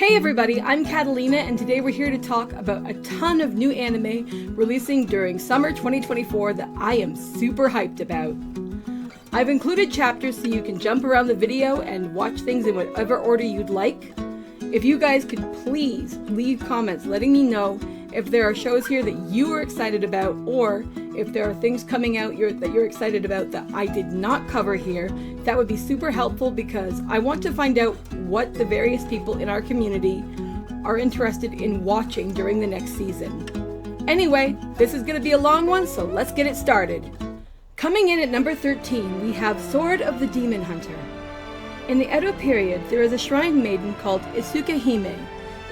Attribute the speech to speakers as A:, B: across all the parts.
A: Hey everybody, I'm Katallina, and today we're here to talk about a ton of new anime releasing during summer 2024 that I am super hyped about. I've included chapters so you can jump around the video and watch things in whatever order you'd like. If you guys could please leave comments letting me know if there are shows here that you are excited about, or if there are things coming out that you're excited about that I did not cover here, that would be super helpful because I want to find out what the various people in our community are interested in watching during the next season. Anyway, this is going to be a long one, so let's get it started. Coming in at number 13, we have Sword of the Demon Hunter. In the Edo period, there is a shrine maiden called Isukehime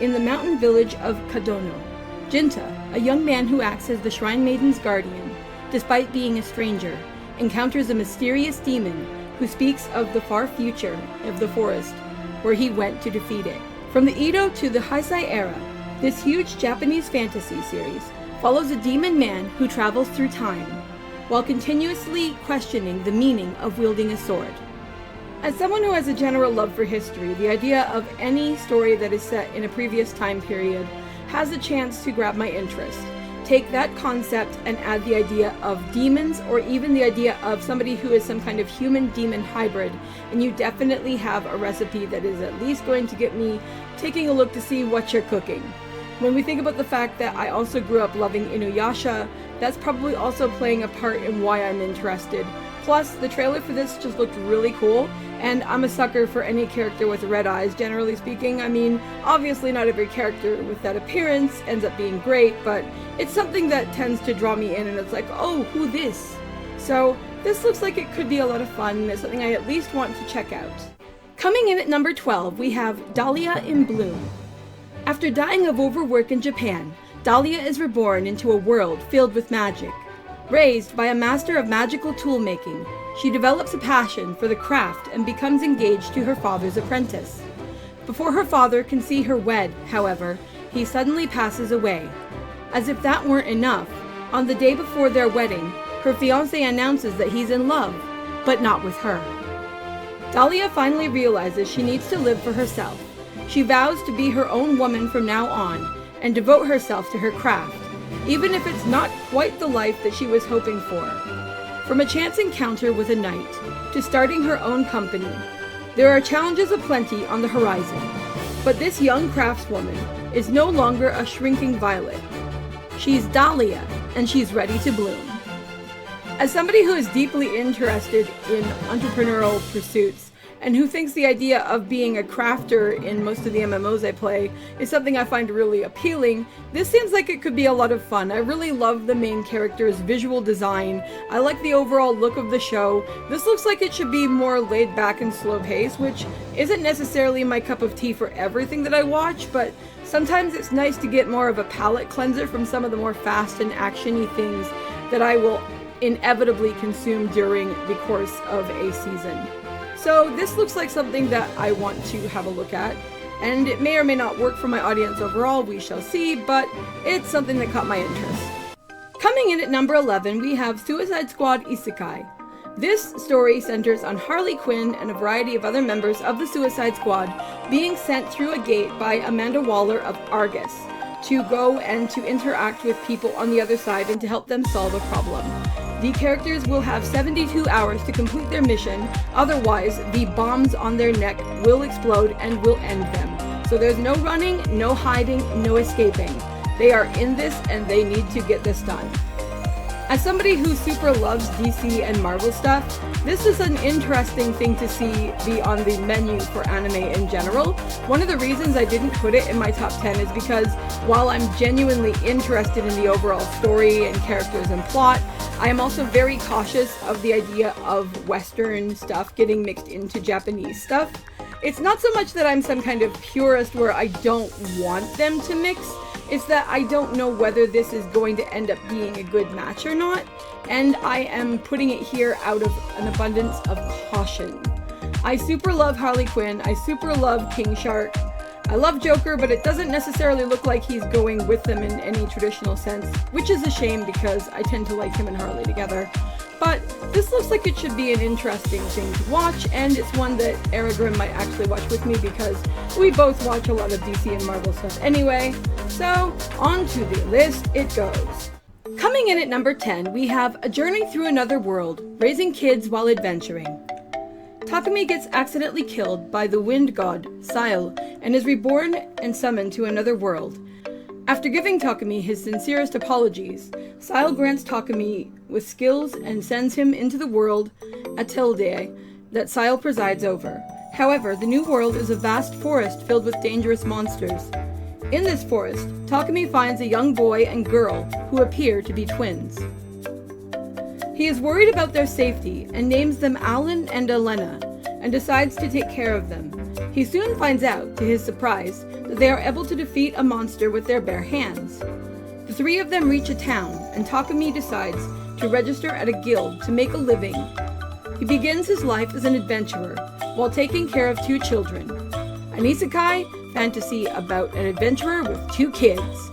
A: in the mountain village of Kadono. Jinta, a young man who acts as the shrine maiden's guardian, despite being a stranger, encounters a mysterious demon who speaks of the far future of the forest, where he went to defeat it. From the Edo to the Heisei era, this huge Japanese fantasy series follows a demon man who travels through time, while continuously questioning the meaning of wielding a sword. As someone who has a general love for history, the idea of any story that is set in a previous time period has a chance to grab my interest. Take that concept and add the idea of demons, or even the idea of somebody who is some kind of human-demon hybrid, and you definitely have a recipe that is at least going to get me taking a look to see what you're cooking. When we think about the fact that I also grew up loving Inuyasha, that's probably also playing a part in why I'm interested. Plus, the trailer for this just looked really cool, and I'm a sucker for any character with red eyes, generally speaking. I mean, obviously not every character with that appearance ends up being great, but it's something that tends to draw me in, and it's like, oh, who this? So, this looks like it could be a lot of fun, and it's something I at least want to check out. Coming in at number 12, we have Dahlia in Bloom. After dying of overwork in Japan, Dahlia is reborn into a world filled with magic. Raised by a master of magical tool-making, she develops a passion for the craft and becomes engaged to her father's apprentice. Before her father can see her wed, however, he suddenly passes away. As if that weren't enough, on the day before their wedding, her fiancé announces that he's in love, but not with her. Dahlia finally realizes she needs to live for herself. She vows to be her own woman from now on and devote herself to her craft, even if it's not quite the life that she was hoping for. From a chance encounter with a knight, to starting her own company, there are challenges aplenty on the horizon. But this young craftswoman is no longer a shrinking violet. She's Dahlia, and she's ready to bloom. As somebody who is deeply interested in entrepreneurial pursuits, and who thinks the idea of being a crafter in most of the MMOs I play is something I find really appealing, this seems like it could be a lot of fun. I really love the main character's visual design. I like the overall look of the show. This looks like it should be more laid back and slow paced, which isn't necessarily my cup of tea for everything that I watch, but sometimes it's nice to get more of a palate cleanser from some of the more fast and action-y things that I will inevitably consume during the course of a season. So this looks like something that I want to have a look at, and it may or may not work for my audience overall, we shall see, but it's something that caught my interest. Coming in at number 11, we have Suicide Squad Isekai. This story centers on Harley Quinn and a variety of other members of the Suicide Squad being sent through a gate by Amanda Waller of Argus to go and to interact with people on the other side and to help them solve a problem. The characters will have 72 hours to complete their mission, otherwise the bombs on their neck will explode and will end them. So there's no running, no hiding, no escaping. They are in this and they need to get this done. As somebody who super loves DC and Marvel stuff, this is an interesting thing to see be on the menu for anime in general. One of the reasons I didn't put it in my top 10 is because while I'm genuinely interested in the overall story and characters and plot, I am also very cautious of the idea of Western stuff getting mixed into Japanese stuff. It's not so much that I'm some kind of purist where I don't want them to mix, it's that I don't know whether this is going to end up being a good match or not, and I am putting it here out of an abundance of caution. I super love Harley Quinn, I super love King Shark, I love Joker, but it doesn't necessarily look like he's going with them in any traditional sense, which is a shame because I tend to like him and Harley together. but this looks like it should be an interesting thing to watch, and it's one that Aragrim might actually watch with me because we both watch a lot of DC and Marvel stuff anyway. So, on to the list it goes. Coming in at number 10, we have A Journey Through Another World, Raising Kids While Adventuring. Takumi gets accidentally killed by the wind god, Sail, and is reborn and summoned to another world. After giving Takumi his sincerest apologies, Sail grants Takumi with skills and sends him into the world, Atildea, that Sail presides over. However, the new world is a vast forest filled with dangerous monsters. In this forest, Takumi finds a young boy and girl who appear to be twins. He is worried about their safety and names them Alan and Elena, and decides to take care of them. He soon finds out, to his surprise, that they are able to defeat a monster with their bare hands. The three of them reach a town, and Takumi decides to register at a guild to make a living. He begins his life as an adventurer, while taking care of two children. An Isekai fantasy about an adventurer with two kids.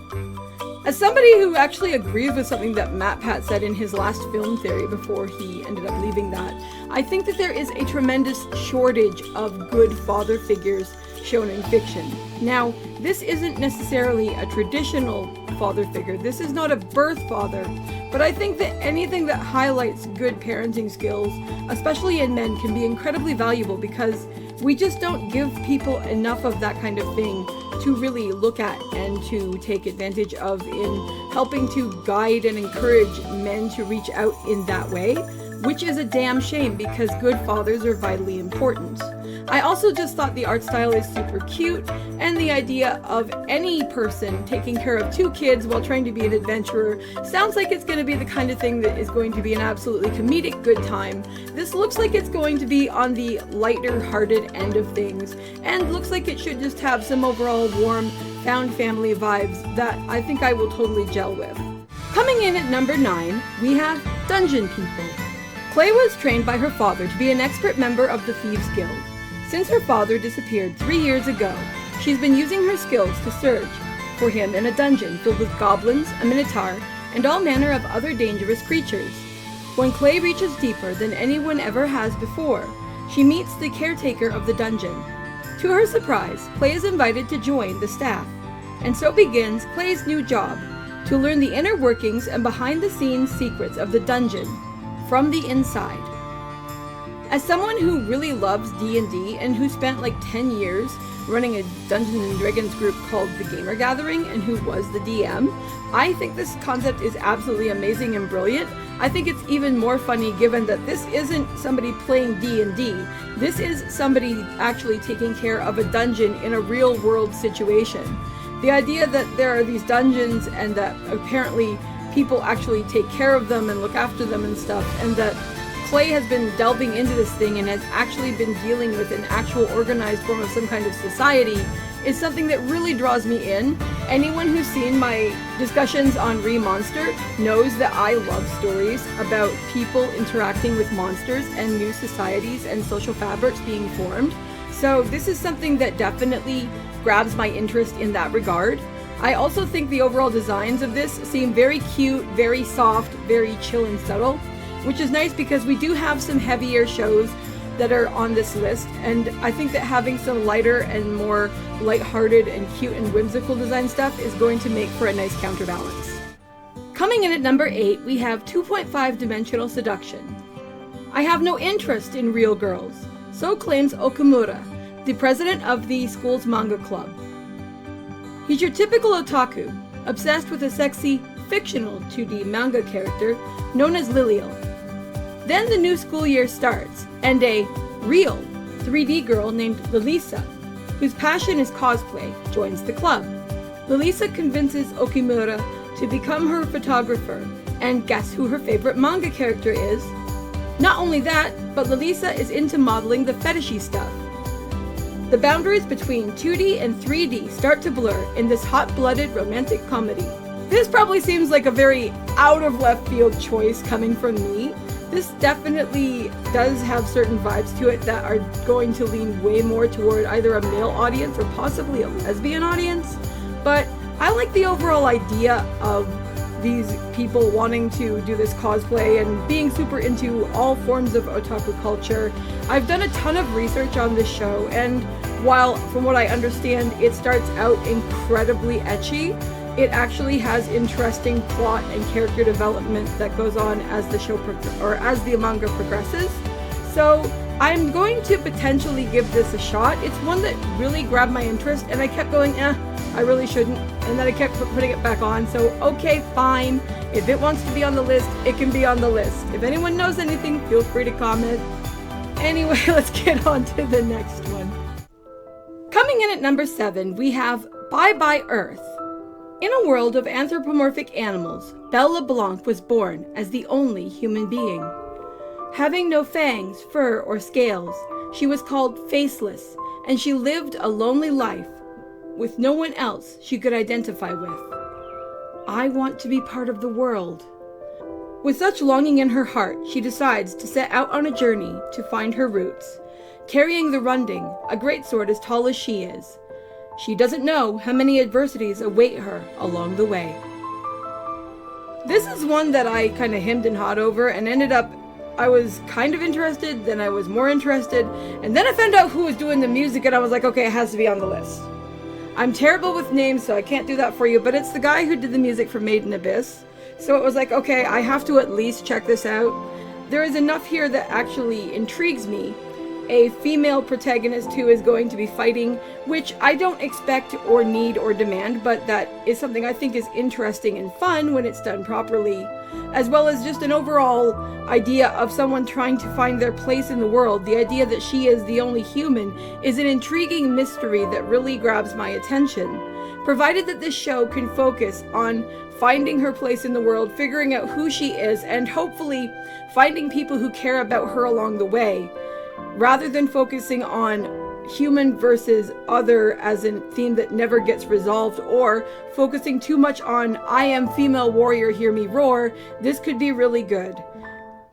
A: As somebody who actually agrees with something that Matt Pat said in his last film theory before he ended up leaving that, I think that there is a tremendous shortage of good father figures shown in fiction. Now, this isn't necessarily a traditional father figure. This is not a birth father, but I think that anything that highlights good parenting skills, especially in men, can be incredibly valuable because we just don't give people enough of that kind of thing to really look at and to take advantage of in helping to guide and encourage men to reach out in that way, which is a damn shame because good fathers are vitally important. I also just thought the art style is super cute, and the idea of any person taking care of two kids while trying to be an adventurer sounds like it's going to be the kind of thing that is going to be an absolutely comedic good time. This looks like it's going to be on the lighter-hearted end of things, and looks like it should just have some overall warm, found family vibes that I think I will totally gel with. Coming in at number 9, we have Dungeon People. Clay was trained by her father to be an expert member of the Thieves Guild. Since her father disappeared 3 years ago, she's been using her skills to search for him in a dungeon filled with goblins, a minotaur, and all manner of other dangerous creatures. When Clay reaches deeper than anyone ever has before, she meets the caretaker of the dungeon. To her surprise, Clay is invited to join the staff, and so begins Clay's new job, to learn the inner workings and behind-the-scenes secrets of the dungeon from the inside. As someone who really loves D&D and who spent like 10 years running a Dungeons & Dragons group called The Gamer Gathering and who was the DM, I think this concept is absolutely amazing and brilliant. I think it's even more funny given that this isn't somebody playing D&D. This is somebody actually taking care of a dungeon in a real world situation. The idea that there are these dungeons and that apparently people actually take care of them and look after them and stuff, and that Clay has been delving into this thing and has actually been dealing with an actual organized form of some kind of society is something that really draws me in. Anyone who's seen my discussions on Re-Monster knows that I love stories about people interacting with monsters and new societies and social fabrics being formed. So this is something that definitely grabs my interest in that regard. I also think the overall designs of this seem very cute, very soft, very chill and subtle, which is nice because we do have some heavier shows that are on this list, and I think that having some lighter and more lighthearted and cute and whimsical design stuff is going to make for a nice counterbalance. Coming in at number 8, we have 2.5 Dimensional Seduction. I have no interest in real girls, so claims Okamura, the president of the school's manga club. He's your typical otaku, obsessed with a sexy, fictional 2D manga character known as Liliel. Then the new school year starts, and a real 3D girl named Lilisa, whose passion is cosplay, joins the club. Lilisa convinces Okamura to become her photographer, and guess who her favorite manga character is? Not only that, but Lilisa is into modeling the fetishy stuff. The boundaries between 2D and 3D start to blur in this hot-blooded romantic comedy. This probably seems like a very out-of-left-field choice coming from me. This definitely does have certain vibes to it that are going to lean way more toward either a male audience or possibly a lesbian audience, but I like the overall idea of these people wanting to do this cosplay and being super into all forms of otaku culture. I've done a ton of research on this show, and while from what I understand it starts out incredibly ecchi, it actually has interesting plot and character development that goes on as the show as the manga progresses. So I'm going to potentially give this a shot. It's one that really grabbed my interest, and I kept going, I really shouldn't, and then I kept putting it back on. So okay, fine, if it wants to be on the list, it can be on the list. If anyone knows anything, feel free to comment. Anyway, let's get on to the next one. Coming in at number 7, we have Bye Bye Earth. In a world of anthropomorphic animals, Belle LeBlanc was born as the only human being. Having no fangs, fur, or scales, she was called Faceless, and she lived a lonely life with no one else she could identify with. I want to be part of the world. With such longing in her heart, she decides to set out on a journey to find her roots, carrying the Runding, a great sword as tall as she is. She doesn't know how many adversities await her along the way. This is one that I kind of hemmed and hawed over, and ended up I was kind of interested, then I was more interested, and then I found out who was doing the music, and I was like, okay, it has to be on the list. I'm terrible with names, so I can't do that for you, but it's the guy who did the music for Made in Abyss. So it was like, okay, I have to at least check this out. There is enough here that actually intrigues me. A female protagonist who is going to be fighting, which I don't expect or need or demand, but that is something I think is interesting and fun when it's done properly, as well as just an overall idea of someone trying to find their place in the world. The idea that she is the only human is an intriguing mystery that really grabs my attention. Provided that this show can focus on finding her place in the world, figuring out who she is, and hopefully finding people who care about her along the way, rather than focusing on human versus other as a theme that never gets resolved, or focusing too much on I am female warrior, hear me roar, this could be really good.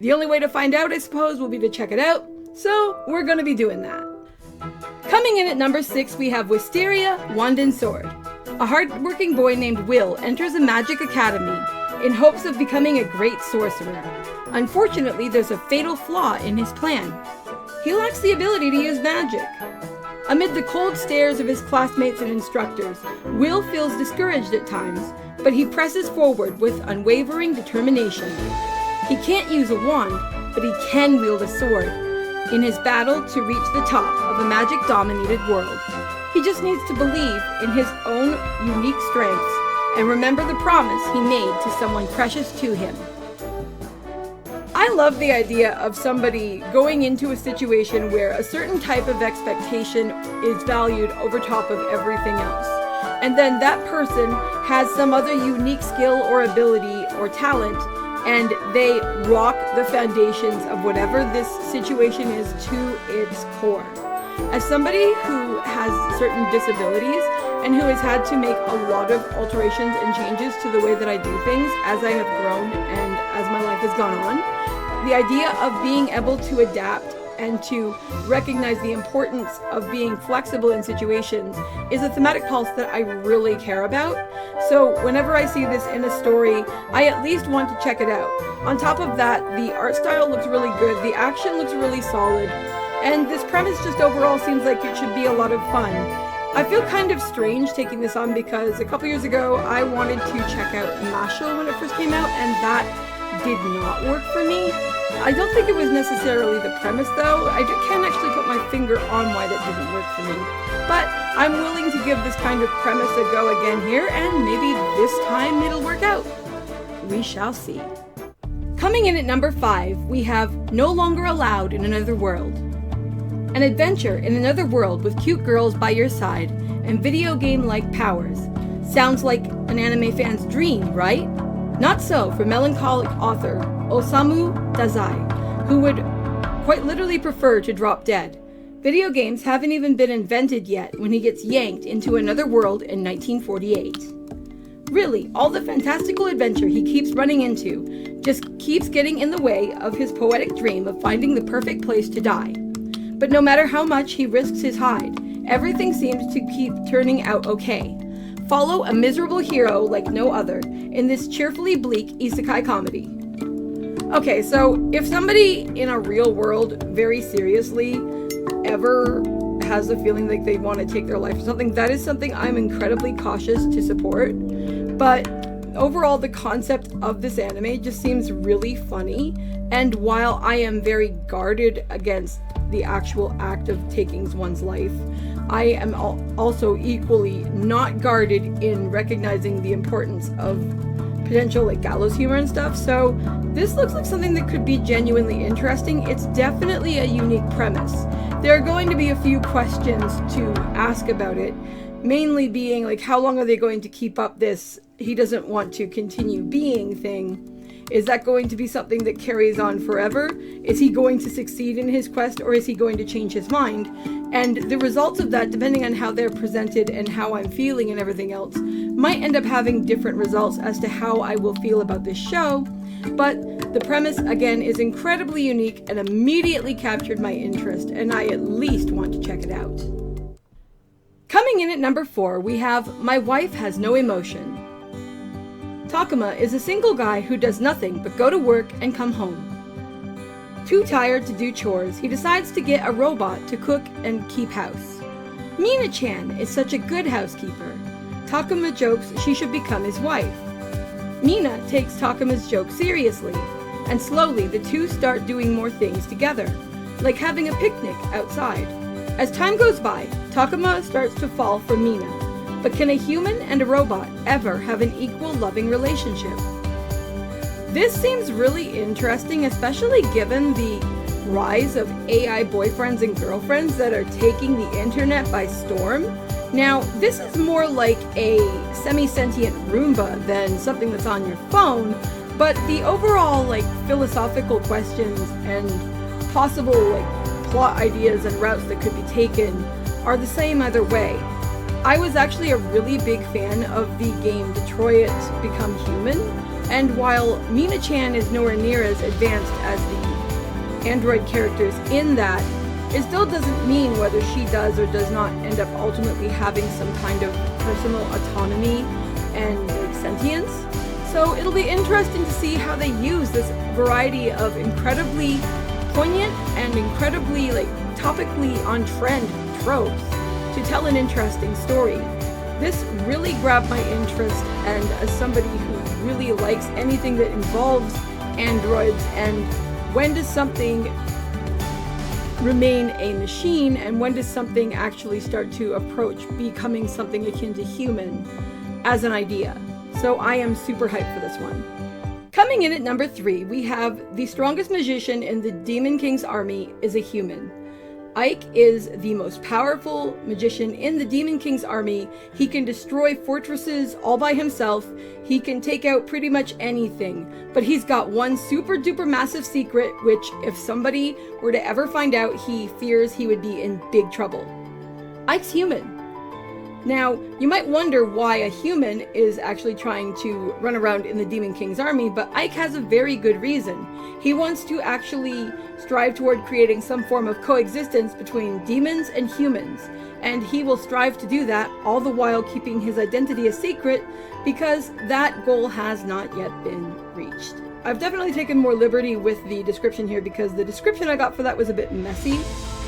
A: The only way to find out, I suppose, will be to check it out, so we're going to be doing that. Coming in at number 6, we have Wistoria, Wand and Sword. A hard-working boy named Will enters a magic academy in hopes of becoming a great sorcerer. Unfortunately, there's a fatal flaw in his plan. He lacks the ability to use magic. Amid the cold stares of his classmates and instructors, Will feels discouraged at times, but he presses forward with unwavering determination. He can't use a wand, but he can wield a sword in his battle to reach the top of a magic-dominated world. He just needs to believe in his own unique strengths and remember the promise he made to someone precious to him. I love the idea of somebody going into a situation where a certain type of expectation is valued over top of everything else. And then that person has some other unique skill or ability or talent, and they rock the foundations of whatever this situation is to its core. As somebody who has certain disabilities and who has had to make a lot of alterations and changes to the way that I do things as I have grown and as my life has gone on, the idea of being able to adapt and to recognize the importance of being flexible in situations is a thematic pulse that I really care about. So whenever I see this in a story, I at least want to check it out. On top of that, the art style looks really good, the action looks really solid, and this premise just overall seems like it should be a lot of fun. I feel kind of strange taking this on because a couple years ago I wanted to check out Mashle when it first came out, and that did not work for me. I don't think it was necessarily the premise though. I can't actually put my finger on why that didn't work for me. But I'm willing to give this kind of premise a go again here, and maybe this time it'll work out. We shall see. Coming in at number 5, we have No Longer Allowed in Another World. An adventure in another world with cute girls by your side and video game-like powers. Sounds like an anime fan's dream, right? Not so for melancholic author Osamu Dazai, who would quite literally prefer to drop dead. Video games haven't even been invented yet when he gets yanked into another world in 1948. Really, all the fantastical adventure he keeps running into just keeps getting in the way of his poetic dream of finding the perfect place to die. But no matter how much he risks his hide, everything seems to keep turning out okay. follow a miserable hero like no other in this cheerfully bleak isekai comedy. Okay, so if somebody in a real world very seriously ever has the feeling like they want to take their life or something, that is something I'm incredibly cautious to support. But overall, the concept of this anime just seems really funny, and while I am very guarded against the actual act of taking one's life, I am also equally not guarded in recognizing the importance of potential like gallows humor and stuff. So this looks like something that could be genuinely interesting. It's definitely a unique premise. There are going to be a few questions to ask about it, mainly being like, how long are they going to keep up this he doesn't want to continue being thing? Is that going to be something that carries on forever? Is he going to succeed in his quest, or is he going to change his mind? And the results of that, depending on how they're presented and how I'm feeling and everything else, might end up having different results as to how I will feel about this show. But the premise, again, is incredibly unique and immediately captured my interest, and I at least want to check it out. Coming in at number 4, we have My Wife Has No Emotion. Takuma is a single guy who does nothing but go to work and come home. Too tired to do chores, he decides to get a robot to cook and keep house. Mina-chan is such a good housekeeper. Takuma jokes she should become his wife. Mina takes Takuma's joke seriously, and slowly the two start doing more things together, like having a picnic outside. As time goes by, Takuma starts to fall for Mina. But can a human and a robot ever have an equal loving relationship? This seems really interesting, especially given the rise of AI boyfriends and girlfriends that are taking the internet by storm. Now, this is more like a semi-sentient Roomba than something that's on your phone, but the overall philosophical questions and possible plot ideas and routes that could be taken are the same either way. I was actually a really big fan of the game Detroit Become Human, and while Mina-chan is nowhere near as advanced as the android characters in that, it still doesn't mean whether she does or does not end up ultimately having some kind of personal autonomy and sentience. So it'll be interesting to see how they use this variety of incredibly poignant and incredibly topically on trend tropes to tell an interesting story. This really grabbed my interest, and as somebody who really likes anything that involves androids and when does something remain a machine and when does something actually start to approach becoming something akin to human as an idea. So I am super hyped for this one. Coming in at number 3, we have the strongest magician in the Demon King's army is a human. Ike is the most powerful magician in the Demon King's army. He can destroy fortresses all by himself. He can take out pretty much anything. But he's got one super duper massive secret, which if somebody were to ever find out, he fears he would be in big trouble. Ike's human. Now, you might wonder why a human is actually trying to run around in the Demon King's army, but Ike has a very good reason. He wants to actually strive toward creating some form of coexistence between demons and humans, and he will strive to do that, all the while keeping his identity a secret, because that goal has not yet been reached. I've definitely taken more liberty with the description here because the description I got for that was a bit messy.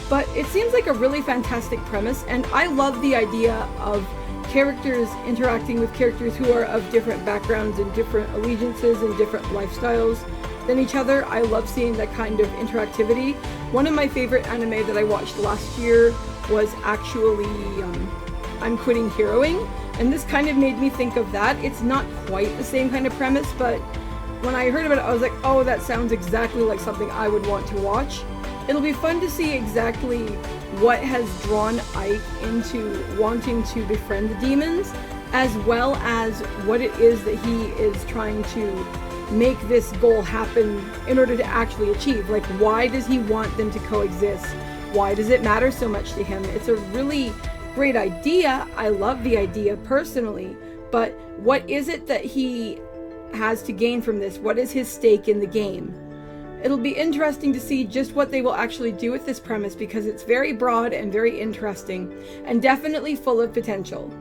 A: But it seems like a really fantastic premise, and I love the idea of characters interacting with characters who are of different backgrounds and different allegiances and different lifestyles than each other. I love seeing that kind of interactivity. One of my favorite anime that I watched last year was actually I'm Quitting Heroing, and this kind of made me think of that. It's not quite the same kind of premise, but when I heard about it, I was like, oh, that sounds exactly like something I would want to watch. It'll be fun to see exactly what has drawn Ike into wanting to befriend the demons, as well as what it is that he is trying to make this goal happen in order to actually achieve. Like, why does he want them to coexist? Why does it matter so much to him? It's a really great idea. I love the idea personally, but what is it that he has to gain from this? What is his stake in the game? It'll be interesting to see just what they will actually do with this premise because it's very broad and very interesting and definitely full of potential.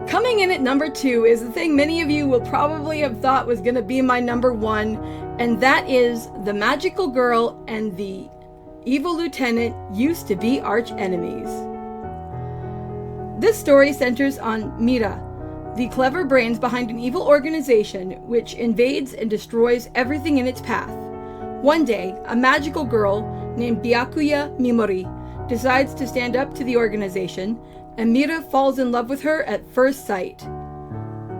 A: Coming in at number 2 is the thing many of you will probably have thought was going to be my number 1, and that is the magical girl and the evil lieutenant used to be arch enemies. This story centers on Mira, the clever brains behind an evil organization which invades and destroys everything in its path. One day, a magical girl named Byakuya Mimori decides to stand up to the organization, and Mira falls in love with her at first sight.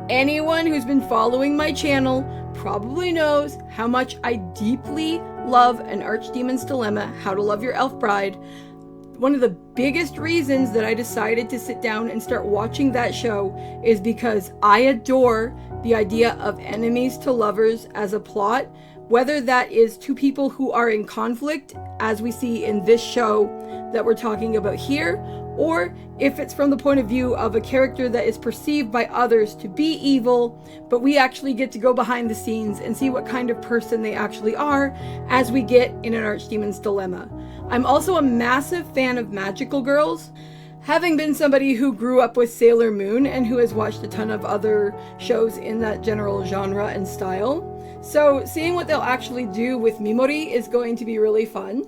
A: Anyone who's been following my channel probably knows how much I deeply love An Archdemon's Dilemma, How to Love Your Elf Bride. One of the biggest reasons that I decided to sit down and start watching that show is because I adore the idea of enemies to lovers as a plot, whether that is two people who are in conflict, as we see in this show that we're talking about here, or if it's from the point of view of a character that is perceived by others to be evil, but we actually get to go behind the scenes and see what kind of person they actually are, as we get in An Archdemon's Dilemma. I'm also a massive fan of magical girls, having been somebody who grew up with Sailor Moon and who has watched a ton of other shows in that general genre and style. So seeing what they'll actually do with Mimori is going to be really fun.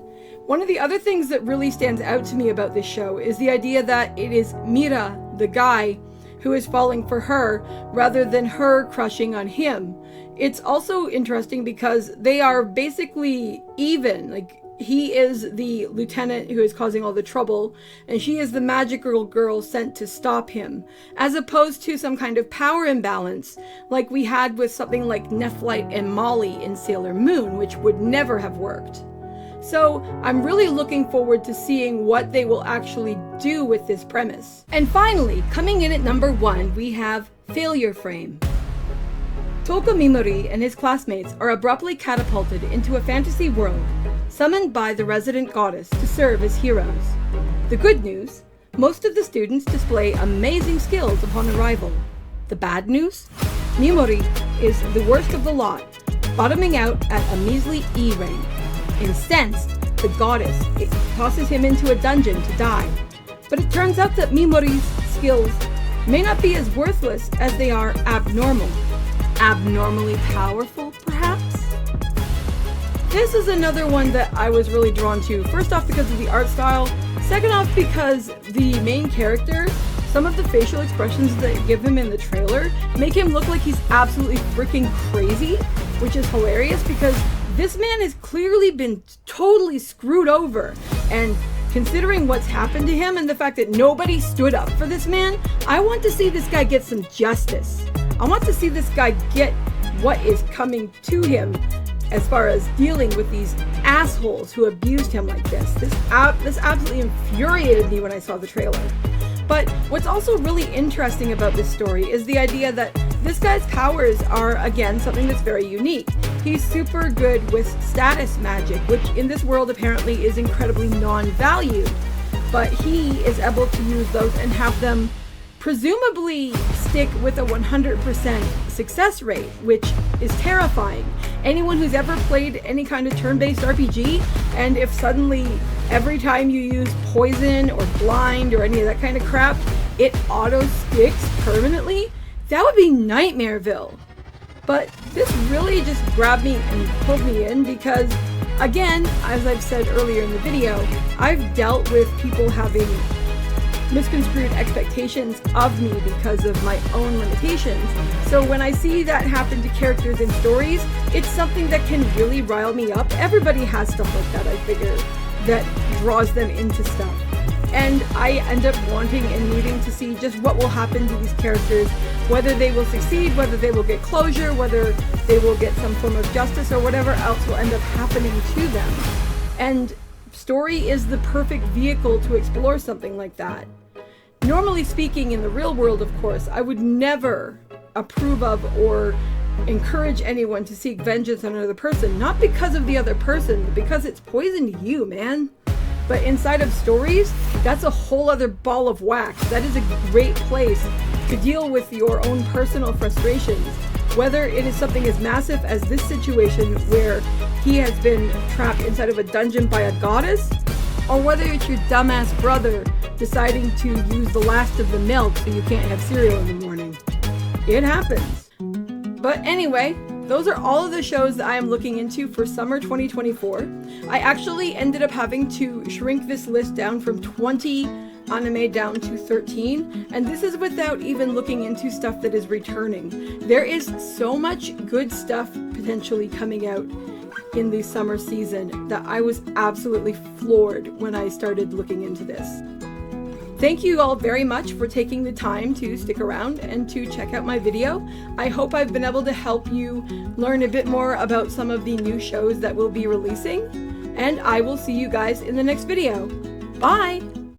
A: One of the other things that really stands out to me about this show is the idea that it is Mira, the guy, who is falling for her rather than her crushing on him. It's also interesting because they are basically even. Like, he is the lieutenant who is causing all the trouble, and she is the magical girl sent to stop him, as opposed to some kind of power imbalance like we had with something like Nephlite and Molly in Sailor Moon, which would never have worked. So I'm really looking forward to seeing what they will actually do with this premise. And finally, coming in at number 1, we have Failure Frame. Toka Mimori and his classmates are abruptly catapulted into a fantasy world, summoned by the resident goddess to serve as heroes. The good news, most of the students display amazing skills upon arrival. The bad news, Mimori is the worst of the lot, bottoming out at a measly E rank. Incensed, the goddess tosses him into a dungeon to die. But it turns out that Mimori's skills may not be as worthless as they are abnormal. Abnormally powerful, perhaps? This is another one that I was really drawn to. First off, because of the art style. Second off, because the main character, some of the facial expressions that give him in the trailer make him look like he's absolutely freaking crazy, which is hilarious because this man has clearly been totally screwed over. And considering what's happened to him and the fact that nobody stood up for this man, I want to see this guy get some justice. I want to see this guy get what is coming to him as far as dealing with these assholes who abused him like this. This absolutely infuriated me when I saw the trailer. But what's also really interesting about this story is the idea that this guy's powers are, again, something that's very unique. He's super good with status magic, which in this world apparently is incredibly non-valued. But he is able to use those and have them presumably stick with a 100% success rate, which is terrifying. Anyone who's ever played any kind of turn-based RPG, and if suddenly every time you use poison or blind or any of that kind of crap, it auto-sticks permanently, that would be Nightmareville. But this really just grabbed me and pulled me in because, again, as I've said earlier in the video, I've dealt with people having misconstrued expectations of me because of my own limitations. So when I see that happen to characters in stories, it's something that can really rile me up. Everybody has stuff like that, I figure, that draws them into stuff. And I end up wanting and needing to see just what will happen to these characters, whether they will succeed, whether they will get closure, whether they will get some form of justice, or whatever else will end up happening to them. And story is the perfect vehicle to explore something like that. Normally speaking, in the real world, of course, I would never approve of or encourage anyone to seek vengeance on another person, not because of the other person, but because it's poison to you, man. But inside of stories, that's a whole other ball of wax. That is a great place to deal with your own personal frustrations, whether it is something as massive as this situation where he has been trapped inside of a dungeon by a goddess, or whether it's your dumbass brother deciding to use the last of the milk so you can't have cereal in the morning. It happens. But anyway, those are all of the shows that I am looking into for summer 2024. I actually ended up having to shrink this list down from 20 anime down to 13, and this is without even looking into stuff that is returning. There is so much good stuff potentially coming out in the summer season that I was absolutely floored when I started looking into this. Thank you all very much for taking the time to stick around and to check out my video. I hope I've been able to help you learn a bit more about some of the new shows that we'll be releasing, and I will see you guys in the next video. Bye!